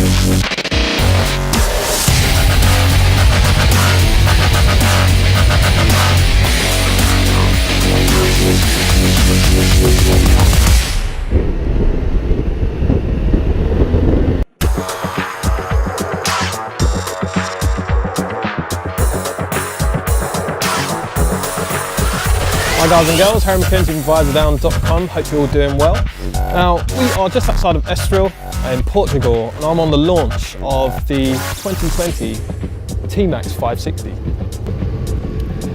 Hi guys and girls, Harry Mackenzie from Visordown.com, hope you're all doing well. Now, we are just outside of Estoril in Portugal and I'm on the launch of the 2020 TMAX 560.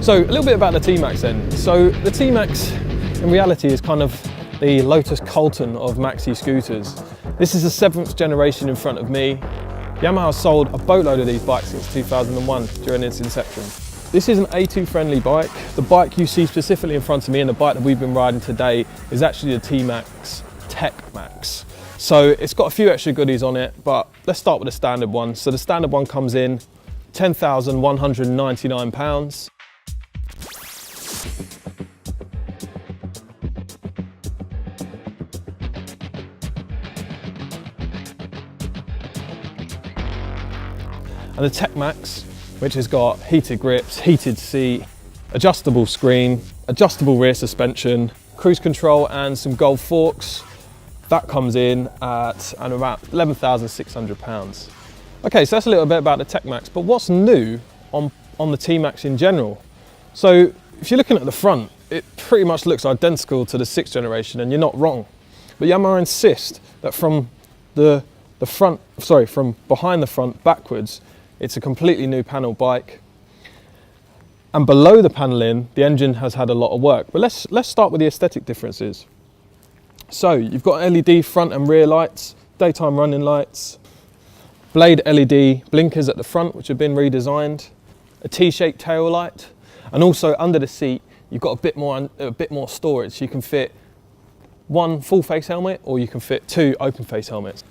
So, a little bit about the TMAX then. So, the TMAX in reality is kind of the Lotus Colton of maxi scooters. This is the 7th generation in front of me. Yamaha sold a boatload of these bikes since 2001 during its inception. This is an A2 friendly bike. The bike you see specifically in front of me and the bike that we've been riding today is actually the TMAX TMAX. So it's got a few extra goodies on it, but let's start with the standard one. So the standard one comes in £10,199. And the TMAX, which has got heated grips, heated seat, adjustable screen, adjustable rear suspension, cruise control and some gold forks. That comes in at about £11,600. Okay, so that's a little bit about the TMAX, but what's new on the TMAX in general? So if you're looking at the front, it pretty much looks identical to the 6th generation and you're not wrong. But Yamaha insist that from from behind the front backwards, it's a completely new panel bike. And below the panelling, the engine has had a lot of work. But let's start with the aesthetic differences. So you've got LED front and rear lights, daytime running lights, blade LED blinkers at the front, which have been redesigned, a T-shaped tail light, and also under the seat, you've got a bit more storage. You can fit one full face helmet or you can fit 2 open face helmets.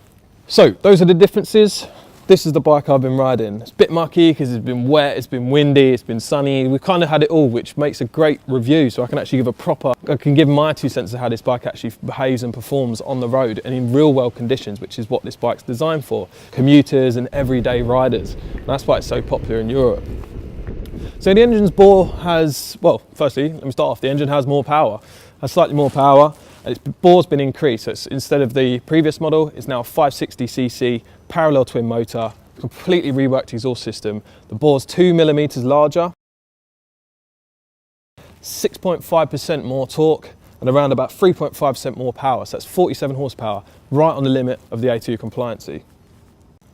So those are the differences. This is the bike I've been riding. It's a bit mucky because it's been wet, it's been windy, it's been sunny. We've kind of had it all, which makes a great review. So I can actually I can give my 2 cents of how this bike actually behaves and performs on the road and in real world conditions, which is what this bike's designed for. Commuters and everyday riders. And that's why it's so popular in Europe. So the engine's bore has, well, firstly, let me start off. The engine has more power, has slightly more power. Its bore's been increased, so it's, instead of the previous model, it's now a 560cc parallel twin motor, completely reworked exhaust system. The bore's 2mm larger, 6.5% more torque, and around about 3.5% more power. So that's 47 horsepower, right on the limit of the A2 compliancy.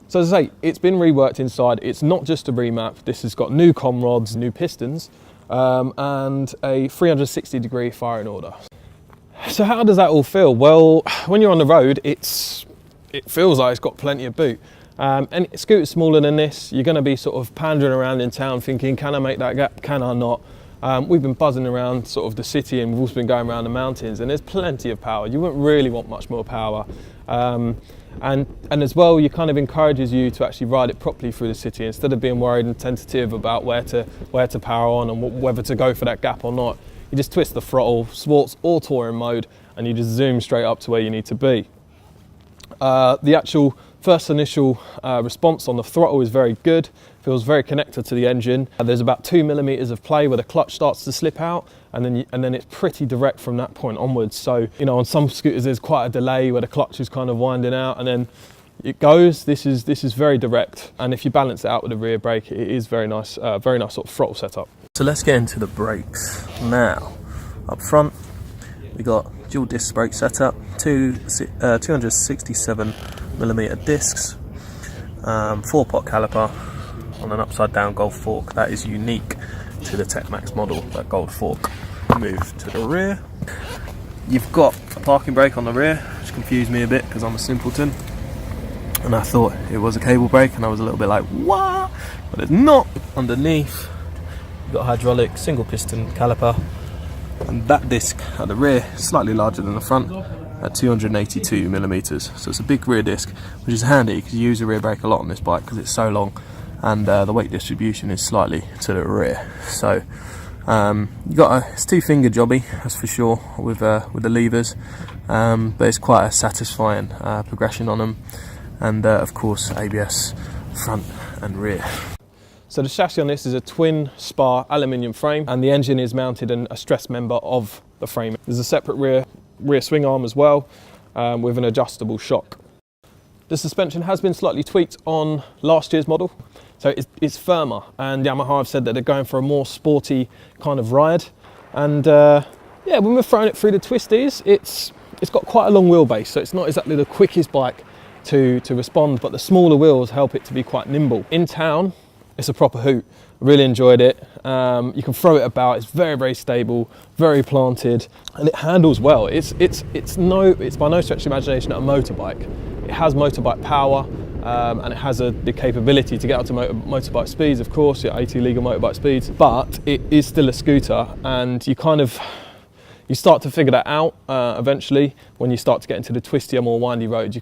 So as I say, it's been reworked inside. It's not just a remap. This has got new com rods, new pistons, and a 360-degree firing order. So how does that all feel? Well, when you're on the road, it feels like it's got plenty of boot. And scooters smaller than this, you're going to be sort of pandering around in town thinking, can I make that gap, can I not? We've been buzzing around sort of the city and we've also been going around the mountains and there's plenty of power. You wouldn't really want much more power. And as well, it kind of encourages you to actually ride it properly through the city instead of being worried and tentative about where to power on and whether to go for that gap or not. You just twist the throttle, sports or touring mode, and you just zoom straight up to where you need to be. The actual first initial response on the throttle is very good, feels very connected to the engine. There's about 2mm of play where the clutch starts to slip out, and then it's pretty direct from that point onwards. So, you know, on some scooters there's quite a delay where the clutch is kind of winding out and then it goes. This is very direct, and if you balance it out with a rear brake, it is very nice sort of throttle setup. So let's get into the brakes now. Up front, we got dual disc brake setup, 267mm discs, 4-pot caliper on an upside down gold fork. That is unique to the TMAX model, that gold fork. Move to the rear. You've got a parking brake on the rear, which confused me a bit because I'm a simpleton. And I thought it was a cable brake and I was a little bit like, what? But it's not. Underneath, you've got a hydraulic single piston caliper. And that disc at the rear is slightly larger than the front at 282mm. So it's a big rear disc, which is handy because you use the rear brake a lot on this bike because it's so long and the weight distribution is slightly to the rear. So you got it's 2-finger jobby, that's for sure, with the levers, but it's quite a satisfying progression on them. and of course ABS front and rear. So the chassis on this is a twin spar aluminium frame, and the engine is mounted in a stress member of the frame. There's a separate rear swing arm as well, with an adjustable shock. The suspension has been slightly tweaked on last year's model, so it's firmer, and Yamaha have said that they're going for a more sporty kind of ride. And yeah, when we're throwing it through the twisties, it's got quite a long wheelbase, so it's not exactly the quickest bike to respond, but the smaller wheels help it to be quite nimble. In town, it's a proper hoot. I really enjoyed it. You can throw it about. It's very, very stable, very planted, and it handles well. It's by no stretch of imagination a motorbike. It has motorbike power, and it has the capability to get up to motorbike speeds, of course, your 80 legal motorbike speeds. But it is still a scooter, and you start to figure that out eventually when you start to get into the twistier, more windy roads.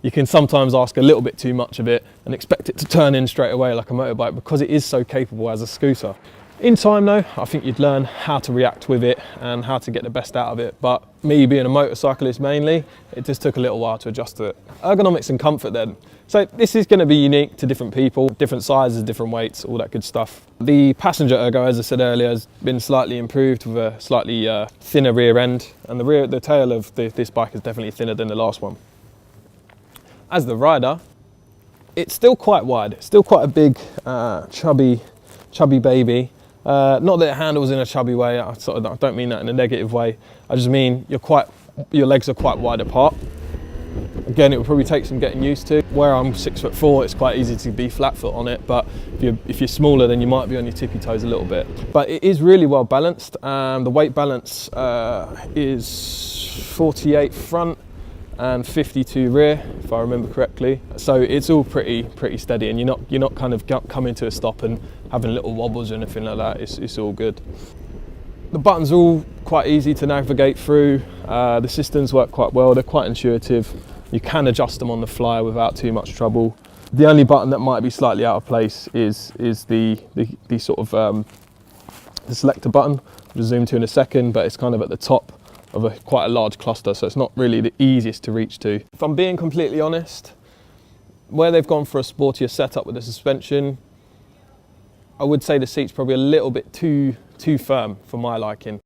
You can sometimes ask a little bit too much of it and expect it to turn in straight away like a motorbike, because it is so capable as a scooter. In time though, I think you'd learn how to react with it and how to get the best out of it. But me being a motorcyclist mainly, it just took a little while to adjust to it. Ergonomics and comfort then. So this is going to be unique to different people, different sizes, different weights, all that good stuff. The passenger ergo, as I said earlier, has been slightly improved with a slightly thinner rear end, and the tail of this bike is definitely thinner than the last one. As the rider, it's still quite wide. It's still quite a big, chubby baby. Not that it handles in a chubby way. I don't mean that in a negative way. I just mean your legs are quite wide apart. Again, it will probably take some getting used to. Where I'm 6'4", it's quite easy to be flat foot on it. But if you're smaller, then you might be on your tippy toes a little bit. But it is really well balanced. The weight balance is 48 front and 52 rear, if I remember correctly. So it's all pretty steady, and you're not kind of coming to a stop and having little wobbles or anything like that. It's all good. The buttons are all quite easy to navigate through. The systems work quite well. They're quite intuitive. You can adjust them on the fly without too much trouble. The only button that might be slightly out of place is the sort of the selector button. We'll zoom to in a second, but it's kind of at the top of quite a large cluster, so it's not really the easiest to reach to. If I'm being completely honest, where they've gone for a sportier setup with the suspension, I would say the seat's probably a little bit too firm for my liking.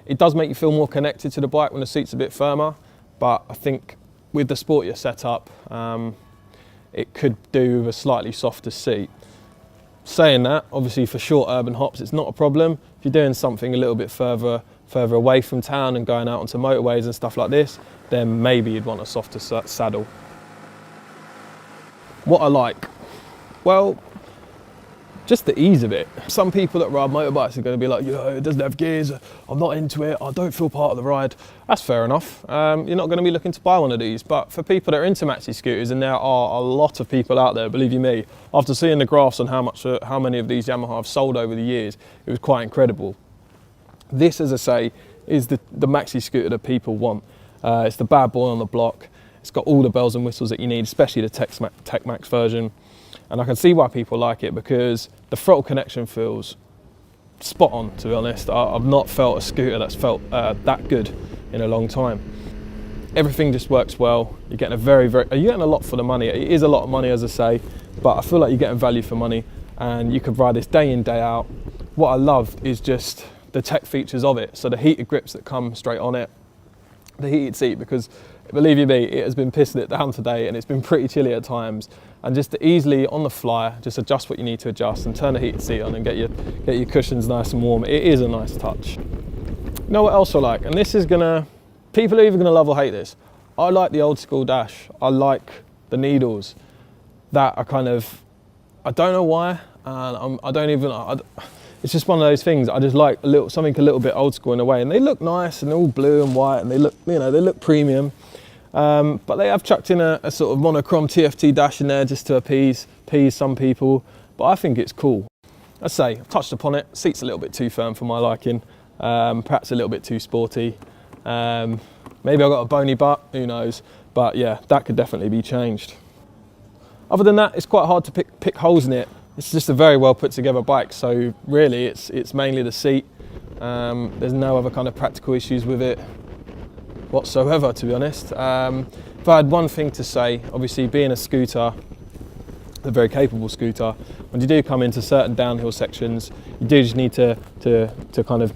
It does make you feel more connected to the bike when the seat's a bit firmer, but I think with the sportier setup, it could do with a slightly softer seat. Saying that, obviously for short urban hops, it's not a problem. If you're doing something a little bit further away from town and going out onto motorways and stuff like this, then maybe you'd want a softer saddle. What I like? Well, just the ease of it. Some people that ride motorbikes are going to be like, it doesn't have gears, I'm not into it, I don't feel part of the ride. That's fair enough. You're not going to be looking to buy one of these, but for people that are into maxi scooters, and there are a lot of people out there, believe you me, after seeing the graphs on how many of these Yamaha have sold over the years, it was quite incredible. This, as I say, is the maxi scooter that people want. It's the bad boy on the block. It's got all the bells and whistles that you need, especially the TMAX version. And I can see why people like it, because the throttle connection feels spot on, to be honest. I've not felt a scooter that's felt that good in a long time. Everything just works well. You're getting you're getting a lot for the money. It is a lot of money, as I say, but I feel like you're getting value for money, and you could ride this day in, day out. What I love is just the tech features of it. So the heated grips that come straight on it, the heated seat, because believe you me, it has been pissing it down today and it's been pretty chilly at times. And just to easily, on the fly, just adjust what you need to adjust and turn the heated seat on and get your cushions nice and warm. It is a nice touch. You know what else I like? And this is people are either gonna love or hate this. I like the old school dash. I like the needles that are I don't know why, and it's just one of those things. I just like something a little bit old school in a way, and they look nice and they're all blue and white, and they look premium. But they have chucked in a sort of monochrome TFT dash in there just to appease some people. But I think it's cool. I say, I've touched upon it. Seat's a little bit too firm for my liking. Perhaps a little bit too sporty. Maybe I've got a bony butt, who knows. But yeah, that could definitely be changed. Other than that, it's quite hard to pick holes in it. It's just a very well put together bike. So really, it's mainly the seat. There's no other kind of practical issues with it. whatsoever, to be honest. If I had one thing to say, obviously being a scooter, a very capable scooter, when you do come into certain downhill sections, you do just need to kind of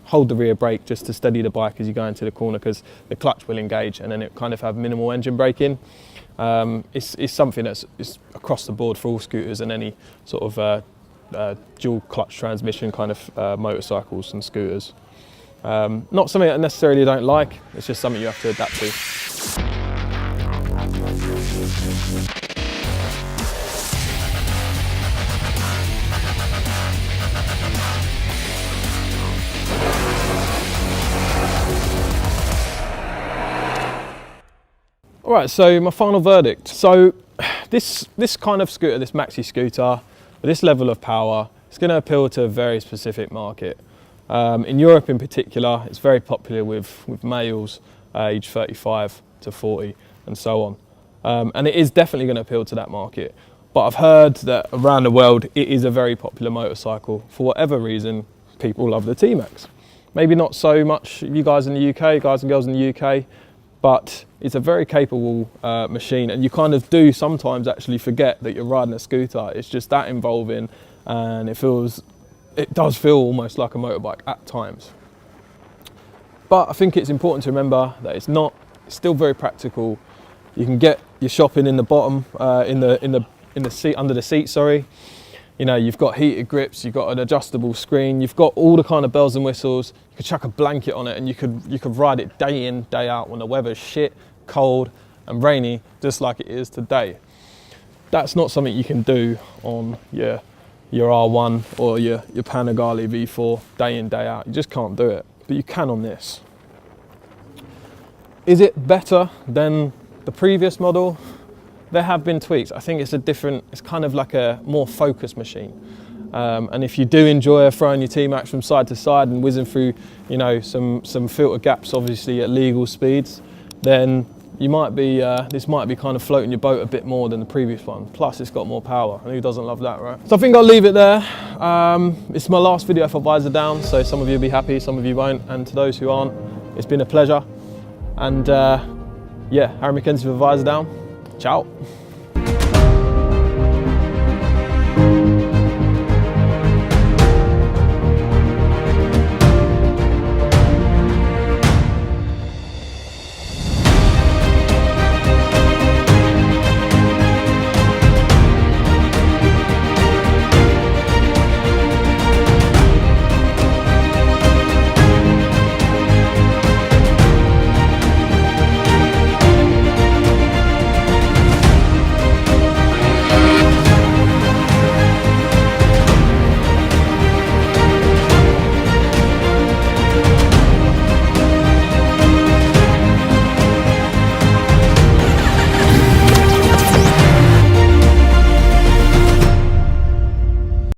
hold the rear brake just to steady the bike as you go into the corner, because the clutch will engage and then it kind of have minimal engine braking. It's something that's across the board for all scooters and any sort of dual clutch transmission kind of motorcycles and scooters. Not something I necessarily don't like, it's just something you have to adapt to. All right, so my final verdict. So this kind of scooter, this maxi scooter, with this level of power, it's going to appeal to a very specific market. In Europe in particular, it's very popular with males aged 35 to 40 and so on. And it is definitely going to appeal to that market. But I've heard that around the world, it is a very popular motorcycle. For whatever reason, people love the TMAX. Maybe not so much you guys in the UK, guys and girls in the UK, but it's a very capable machine, and you kind of do sometimes actually forget that you're riding a scooter. It's just that involving, and it does feel almost like a motorbike at times. But I think it's important to remember that it's still very practical. You can get your shopping in the bottom, in the seat, under the seat, sorry. You know, you've got heated grips, you've got an adjustable screen, you've got all the kind of bells and whistles. You could chuck a blanket on it and you could ride it day in, day out when the weather's shit, cold and rainy, just like it is today. That's not something you can do on your R1 or your Panigale V4 day in, day out. You just can't do it, but you can on this. Is it better than the previous model? There have been tweaks. I think it's kind of like a more focused machine. And if you do enjoy throwing your TMAX from side to side and whizzing through, you know, some filter gaps, obviously at legal speeds, then you might be, this might be kind of floating your boat a bit more than the previous one. Plus it's got more power, and who doesn't love that, right? So I think I'll leave it there. It's my last video for Visordown, so some of you will be happy, some of you won't. And to those who aren't, it's been a pleasure. And yeah, Harry Mackenzie for Visordown. Ciao.